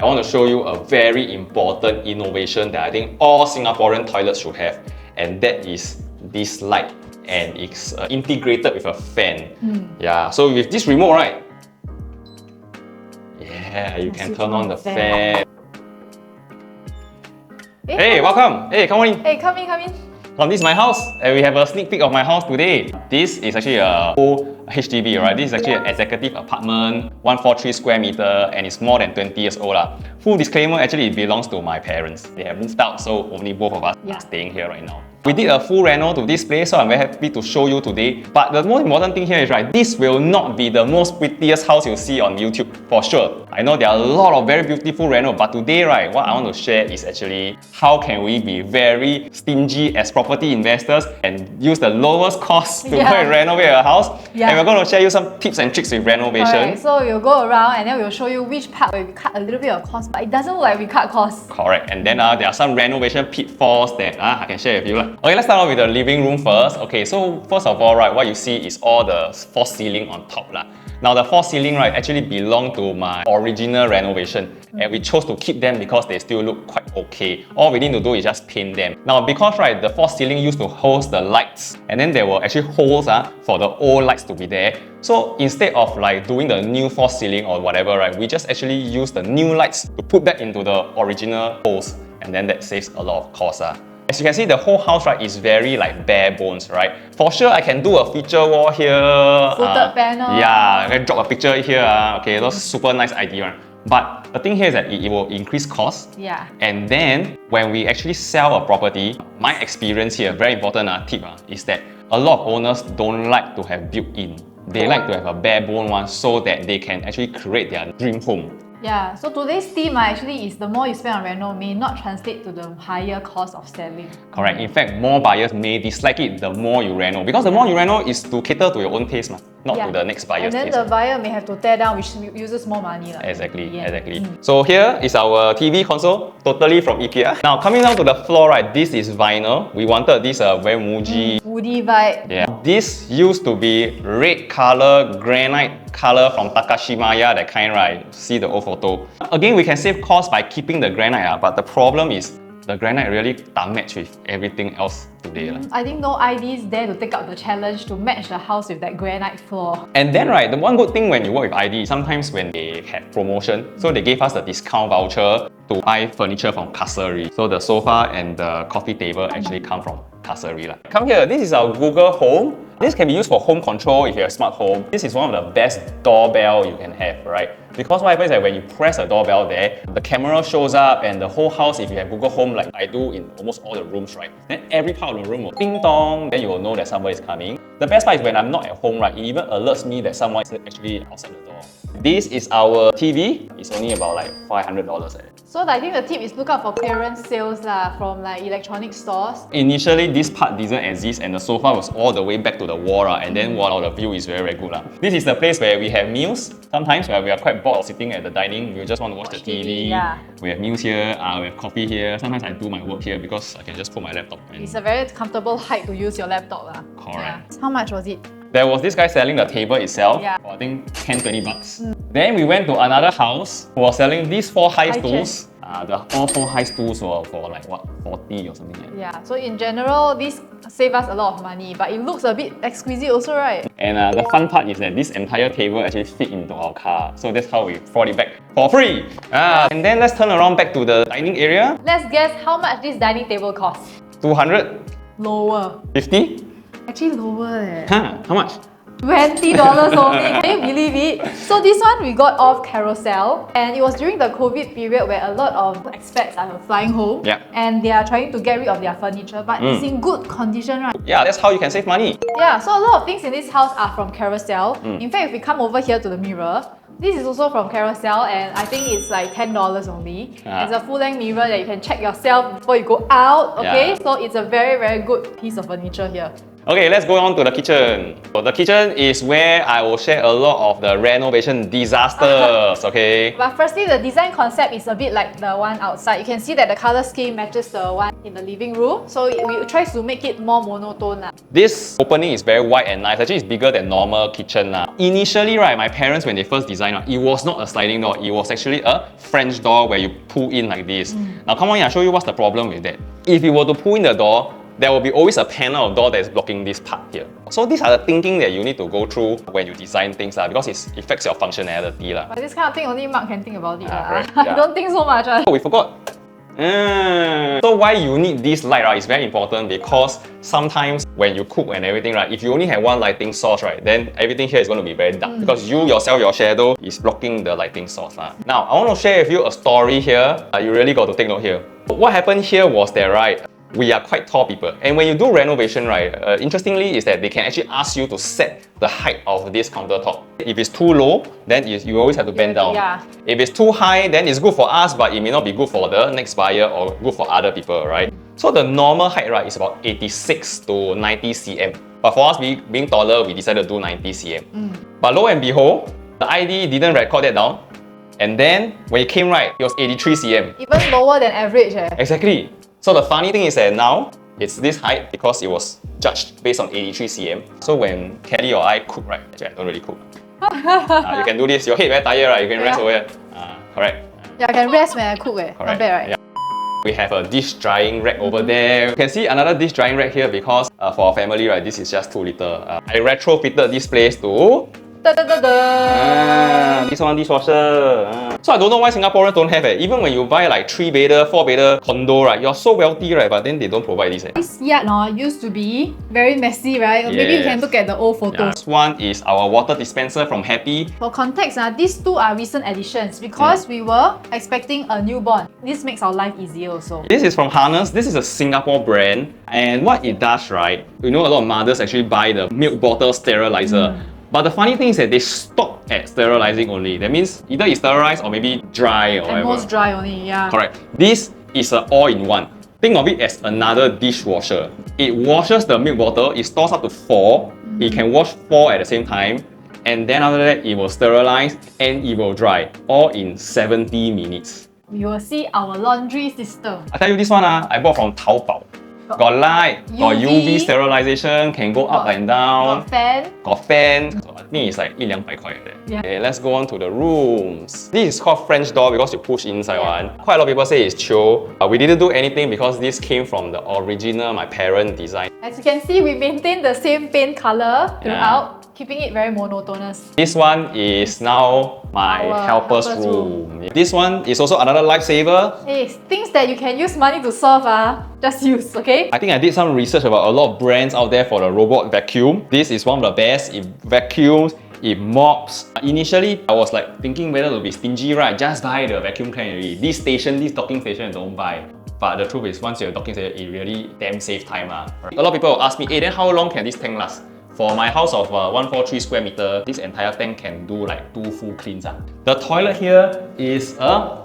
I want to show you a very important innovation that I think all Singaporean toilets should have, and that is this light, and it's integrated with a fan. Yeah, so with this remote, right? Yeah, you can turn on the fan. Hey, welcome! Hey, come on in! Hey, come in, come in. This is my house, and we have a sneak peek of my house today. This is actually a full HDB, right? This is actually an executive apartment, 143 square meter, and it's more than 20 years old. Full disclaimer, actually it belongs to my parents. They have moved out, so only both of us are staying here right now. We did a full reno to this place, so I'm very happy to show you today. But the most important thing here is, right, this will not be the most prettiest house you'll see on YouTube, for sure. I know there are a lot of very beautiful reno, but today, right, what I want to share is actually how can we be very stingy as property investors and use the lowest cost to go and renovate a house. And we're going to share you some tips and tricks with renovation. Correct. So we'll go around and then we'll show you which part where we cut a little bit of cost, but it doesn't look like we cut costs. Correct. And then there are some renovation pitfalls that I can share with you. Okay, let's start off with the living room first. Okay, so first of all, right, what you see is all the false ceiling on top. Now the false ceiling, right, actually belong to my original renovation, and we chose to keep them because they still look quite okay. All we need to do is just paint them. Now because, right, the false ceiling used to host the lights, and then there were actually holes for the old lights to be there. So instead of like doing the new false ceiling or whatever, right, we just actually use the new lights to put that into the original holes, and then that saves a lot of cost. As you can see, the whole house, right, is very like bare bones, right? For sure, I can do a feature wall here. Footed panel. Yeah, I can drop a picture here. Okay, that's a super nice idea. Right? But the thing here is that it will increase cost. Yeah. And then when we actually sell a property, my experience here, very important tip, is that a lot of owners don't like to have built-in. They like to have a bare bone one so that they can actually create their dream home. Yeah, so today's theme actually is the more you spend on reno may not translate to the higher cost of selling. Correct. In fact, more buyers may dislike it the more you reno, because the more you reno is to cater to your own taste, not to the next buyer's taste. And then the buyer may have to tear down, which uses more money. Exactly. So here is our TV console, totally from IKEA. Now coming down to the floor, right, this is vinyl. We wanted this very Muji, woody vibe. Yeah. This used to be red color, granite color from Takashimaya, that kind, right? See the old photo. Again, we can save cost by keeping the granite, but the problem is the granite really don't match with everything else today. I think no IDs there to take up the challenge to match the house with that granite floor. And then, right, the one good thing when you work with ID, sometimes when they have promotion, so they gave us a discount voucher to buy furniture from Kasari. So the sofa and the coffee table actually come from Kasari. Come here, this is our Google Home. This can be used for home control if you have a smart home. This is one of the best doorbell you can have, right? Because what happens is that when you press a doorbell there, the camera shows up and the whole house, if you have Google Home like I do in almost all the rooms, right? Then every part of the room will ding dong, then you will know that somebody is coming. The best part is when I'm not at home, right, it even alerts me that someone is actually outside the door. This is our TV. It's only about like $500. So I think the tip is look out for clearance sales from like electronic stores. Initially, this part didn't exist and the sofa was all the way back to the wall, and then the view is very, very good. This is the place where we have meals. Sometimes where we are quite bored of sitting at the dining, we just want to watch the TV. We have meals here, we have coffee here. Sometimes I do my work here because I can just put my laptop. It's a very comfortable height to use your laptop. Correct. How much was it? There was this guy selling the table itself for I think 10-20 bucks. Then we went to another house who was selling these 4 high stools. All 4 high stools were for like what, 40 or something like that. Yeah, so in general, this saves us a lot of money, but it looks a bit exquisite also, right? And the fun part is that this entire table actually fit into our car. So that's how we brought it back for free. And then let's turn around back to the dining area. Let's guess how much this dining table costs. 200? Lower. 50? Actually lower. How much? $20 only, can you believe it? So this one we got off Carousel, and it was during the COVID period where a lot of expats are flying home and they are trying to get rid of their furniture, but it's in good condition, right? Yeah, that's how you can save money. Yeah, so a lot of things in this house are from Carousel. In fact, if we come over here to the mirror, this is also from Carousel, and I think it's like $10 only. It's a full-length mirror that you can check yourself before you go out, okay? So it's a very, very good piece of furniture here. Okay, let's go on to the kitchen. So the kitchen is where I will share a lot of the renovation disasters, okay? But firstly, the design concept is a bit like the one outside. You can see that the color scheme matches the one in the living room. So we try to make it more monotone. This opening is very wide and nice. Actually, it's bigger than normal kitchen. Initially, right, my parents, when they first designed, it was not a sliding door. It was actually a French door where you pull in like this. Now, come on, I'll show you what's the problem with that. If you were to pull in the door, there will be always a panel of door that is blocking this part here. So these are the thinking that you need to go through when you design things because it affects your functionality. But this kind of thing, only Mark can think about it. Right, I don't think so much. Oh, we forgot. So why you need this light, right, is very important because sometimes when you cook and everything, right, if you only have one lighting source, right, then everything here is going to be very dark because you yourself, your shadow is blocking the lighting source. Now, I want to share with you a story here. You really got to take note here. What happened here was that, right, we are quite tall people, and when you do renovation, right, interestingly is that they can actually ask you to set the height of this countertop. If it's too low, then you always have to bend down. Yeah. If it's too high, then it's good for us, but it may not be good for the next buyer or good for other people, right? So the normal height, right, is about 86 to 90 cm. But for us being taller, we decided to do 90 cm. But lo and behold, the ID didn't record that down. And then when it came right, it was 83 cm. Even lower than average. Exactly. So the funny thing is that now, it's this height because it was judged based on 83 cm. So when Kelly or I cook, right, actually I don't really cook. You can do this, your head very tired, right? You can rest over here. Correct. Yeah, I can rest when I cook. Not bad, right? Yeah. We have a dish drying rack over there. You can see another dish drying rack here because for our family, right, this is just too little. I retrofitted this place to this one dishwasher. So I don't know why Singaporeans don't have it. Even when you buy like 3-bedder, 4-bedder condo, right, you're so wealthy, right, but then they don't provide this. This yard used to be very messy, right? Yes. Maybe you can look at the old photos. Yeah. This one is our water dispenser from Happy. For context, these two are recent additions because we were expecting a newborn. This makes our life easier also. This is from Harness. This is a Singapore brand, and what it does, right, you know, a lot of mothers actually buy the milk bottle sterilizer. But the funny thing is that they stop at sterilizing only. That means either it's sterilized or maybe dry or whatever. Most dry only, yeah. Correct. This is an all-in-one. Think of it as another dishwasher. It washes the milk bottle, it stores up to 4. It can wash 4 at the same time. And then after that, it will sterilize and it will dry. All in 70 minutes. You will see our laundry system. I tell you this one, I bought from Taobao. Got light, got UV sterilization, can go up and down. Got fan. So I think it's like 100-200 like that. Yeah. Okay, let's go on to the rooms. This is called French door because you push inside one. Quite a lot of people say it's chill. We didn't do anything because this came from the original my parent design. As you can see, we maintain the same paint color throughout, keeping it very monotonous. This one is now my helper's room. This one is also another lifesaver. Hey, things that you can use money to solve, just use, okay? I think I did some research about a lot of brands out there for the robot vacuum. This is one of the best. It vacuums, it mops. Initially, I was like thinking whether to be stingy, right? Just buy the vacuum cleaner already. This docking station, don't buy. But the truth is, once you have a docking station, it really damn save time. Right? A lot of people will ask me, hey, then how long can this tank last? For my house of 143 square meter, this entire tank can do like 2 full cleans. The toilet here is a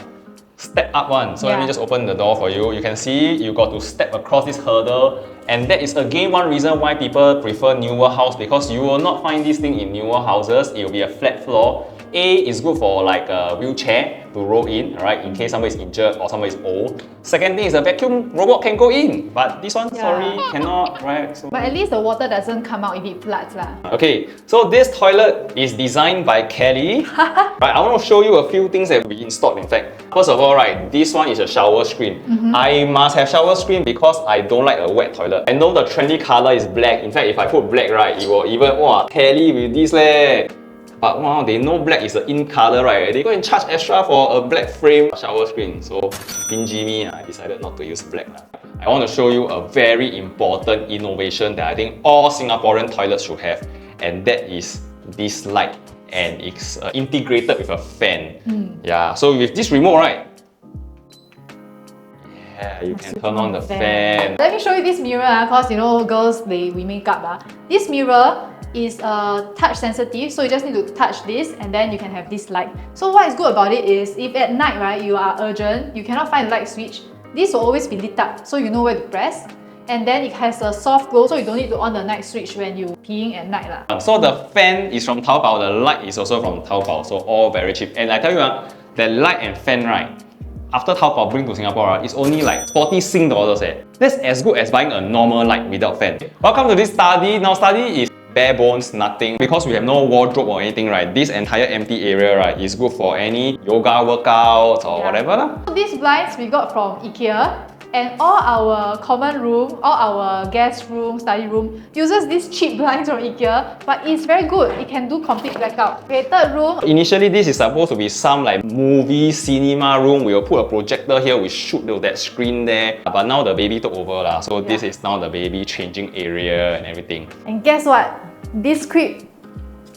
step up one. So let me just open the door for you. You can see you got to step across this hurdle. And that is again one reason why people prefer newer house, because you will not find this thing in newer houses. It will be a flat floor. A is good for like a wheelchair to roll in, right? In case somebody is injured or somebody is old. Second thing is a vacuum robot can go in, but this one, sorry, cannot, right? So, but at least the water doesn't come out if it floods. Okay, so this toilet is designed by Kelly. Right, I want to show you a few things that we installed in fact. First of all, right, this one is a shower screen. I must have shower screen because I don't like a wet toilet. I know the trendy color is black. In fact, if I put black, right, it will even, wow, Kelly with this leh. But wow, they know black is the in color, right? They go and charge extra for a black frame shower screen. So, stingy me, I decided not to use black. I want to show you a very important innovation that I think all Singaporean toilets should have, and that is this light. And it's integrated with a fan. Yeah, so with this remote, right? Yeah, you can turn on the fan. Let me show you this mirror, because you know, girls, we make up. This mirror is touch sensitive, so you just need to touch this and then you can have this light. So what is good about it is, if at night, right, you are urgent, you cannot find a light switch, this will always be lit up, so you know where to press. and then it has a soft glow, so you don't need to on the night switch when you peeing at night lah. So the fan is from Taobao, the light is also from Taobao, so all very cheap. And I tell you, that light and fan, right, after Taobao bring to Singapore, it's only like 40 Sing dollars. That's as good as buying a normal light without fan. Welcome to this study. Now study is bare bones, nothing. Because we have no wardrobe or anything, right? This entire empty area, right, is good for any yoga workouts or whatever lah. So these blinds we got from IKEA. And all our common room, all our guest room, study room uses these cheap blinds from IKEA, but it's very good. It can do complete blackout. Okay, third room. Initially, this is supposed to be some like movie cinema room. We will put a projector here, we shoot that screen there. But now the baby took over lah. So this is now the baby changing area and everything. And guess what?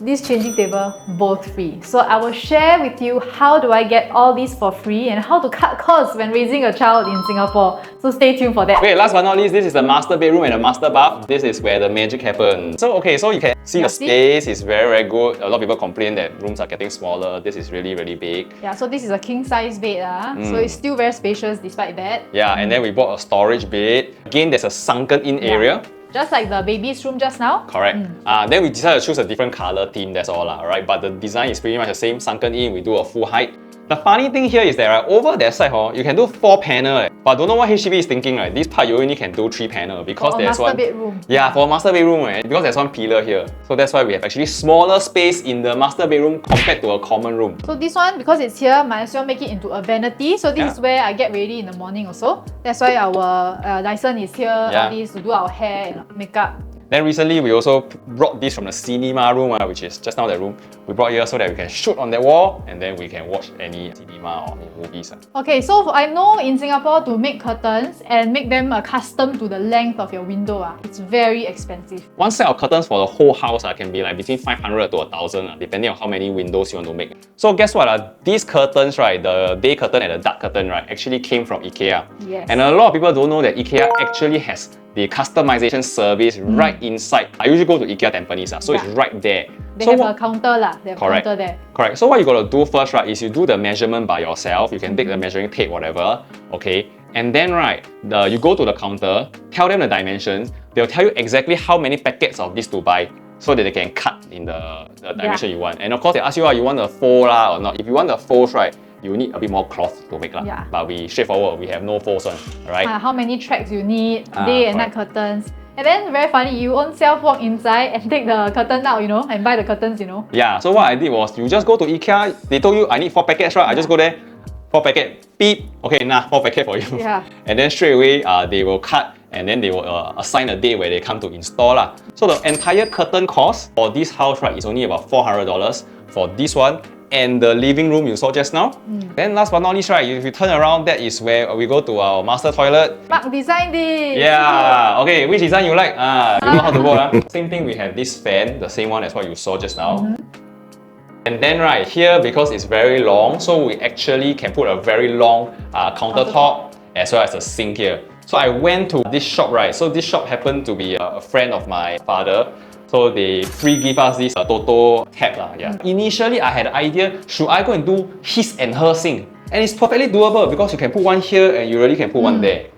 This changing table, both free. So I will share with you how do I get all these for free and how to cut costs when raising a child in Singapore. So stay tuned for that. Okay, last but not least, this is the master bedroom and the master bath. This is where the magic happens. So so you can see the space is very good. A lot of people complain that rooms are getting smaller. This is really big. Yeah, so this is a king size bed. So it's still very spacious despite that. Yeah, and then we bought a storage bed. Again, there's a sunken in area. Just like the baby's room just now. Correct. Then we decided to choose a different color theme, that's all lah, right? But the design is pretty much the same, sunken in, we do a full height. The funny thing here is that over that side, you can do 4 panel. But don't know what HDB is thinking, right? This part you only can do 3 panel because there's one bedroom. Yeah, for a master bedroom, right? Because there's one pillar here. So that's why we have actually smaller space in the master bedroom compared to a common room. So this one, because it's here, might as well make it into a vanity. So this is where I get ready in the morning also. That's why our Dyson is here, all these to do our hair and makeup. Then recently we also brought this from the cinema room, which is just now that room. We brought here so that we can shoot on that wall and then we can watch any cinema or movies. Okay, so I know in Singapore to make curtains and make them custom to the length of your window, it's very expensive. One set of curtains for the whole house can be like between 500 to 1,000 depending on how many windows you want to make. So guess what? These curtains, right, the day curtain and the dark curtain, right, actually came from IKEA. Yes. And a lot of people don't know that IKEA actually has the customization service right inside. I usually go to IKEA Tampines, so it's right there. They have a counter lah. They have correct. Counter there. Correct. So what you gotta do first, right, is you do the measurement by yourself. You can take the measuring tape, whatever. Okay. And then, right, you go to the counter, tell them the dimensions. They'll tell you exactly how many packets of this to buy, so that they can cut in the dimension you want. And of course, they ask you, you want a fold or not. If you want the folds, right, you need a bit more cloth to make lah. Yeah. But we straightforward, we have no folds one, right? How many tracks you need, day and night curtains. And then very funny, you own self walk inside and take the curtain out, and buy the curtains, Yeah, so what I did was, you just go to IKEA, they told you I need 4 packets, right? I just go there, 4 packet, beep, okay, 4 packet for you. Yeah. And then straight away, they will cut and then they will assign a day where they come to install lah. So the entire curtain cost for this house, right, is only about $400 for this one and the living room you saw just now. Then last but not least, right, if you turn around, that is where we go to our master toilet. Mark designed this. Yeah, okay, which design you like? You know how to work. Same thing, we have this fan, the same one as what you saw just now. And then right here, because it's very long, so we actually can put a very long countertop as well as a sink here. So I went to this shop, right? So this shop happened to be a friend of my father. So they free give us this Toto tap lah. Yeah. Initially, I had an idea, should I go and do his and her sink? And it's perfectly doable because you can put one here and you really can put one there.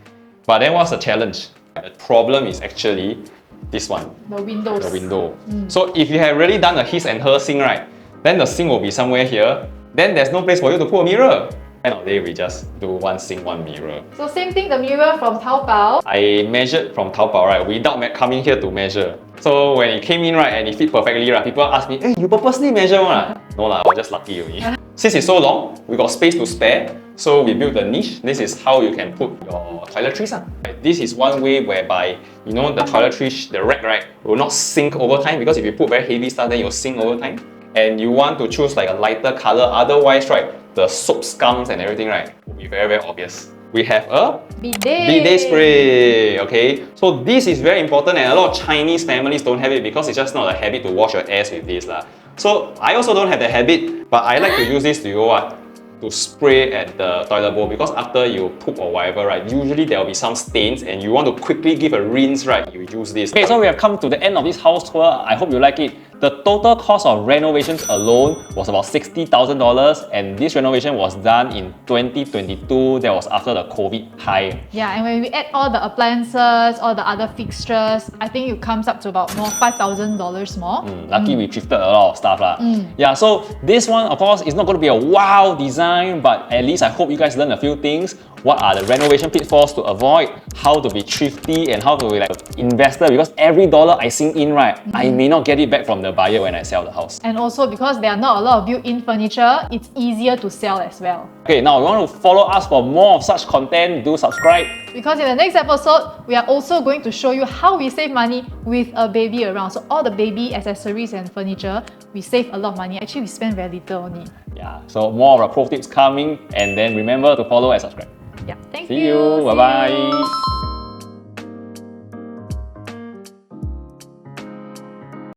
But then what's the challenge? The problem is actually this one. The windows. The window. So if you have really done a his and her sink, right, then the sink will be somewhere here. Then there's no place for you to put a mirror. End of the day, we just do one sink, one mirror. So same thing, the mirror from Taobao. I measured from Taobao, right, without coming here to measure. So when it came in, right, and it fit perfectly, right, people ask me, hey, you purposely measure one? No lah, I was just lucky only. Since it's so long, we got space to spare. So we built the niche. This is how you can put your toiletries. This is one way whereby, the toiletries, the rack, right, will not sink over time, because if you put very heavy stuff, then you'll sink over time. And you want to choose like a lighter color, otherwise, right, the soap scums and everything, right, will be very, very obvious. We have a bidet spray, okay? So this is very important, and a lot of Chinese families don't have it because it's just not a habit to wash your ass with this lah. So I also don't have the habit, but I like to use this to spray at the toilet bowl, because after you poop or whatever, right, usually there will be some stains and you want to quickly give a rinse, right, you use this. Okay, so we have come to the end of this house tour. I hope you like it. The total cost of renovations alone was about $60,000, and this renovation was done in 2022. That was after the COVID high. Yeah, and when we add all the appliances, all the other fixtures, I think it comes up to about more $5,000 more. Lucky we thrifted a lot of stuff lah. Yeah, so this one of course is not going to be a wow design, but at least I hope you guys learn a few things. What are the renovation pitfalls to avoid? How to be thrifty and how to be like an investor, because every dollar I sink in, right, I may not get it back from the buyer when I sell the house. And also because there are not a lot of built-in furniture, it's easier to sell as well. Okay, now if you want to follow us for more of such content, do subscribe. Because in the next episode, we are also going to show you how we save money with a baby around. So all the baby accessories and furniture, we save a lot of money. Actually, we spend very little on it. Yeah, so more of our pro tips coming, and then remember to follow and subscribe. Yeah, thank See you. Bye-bye.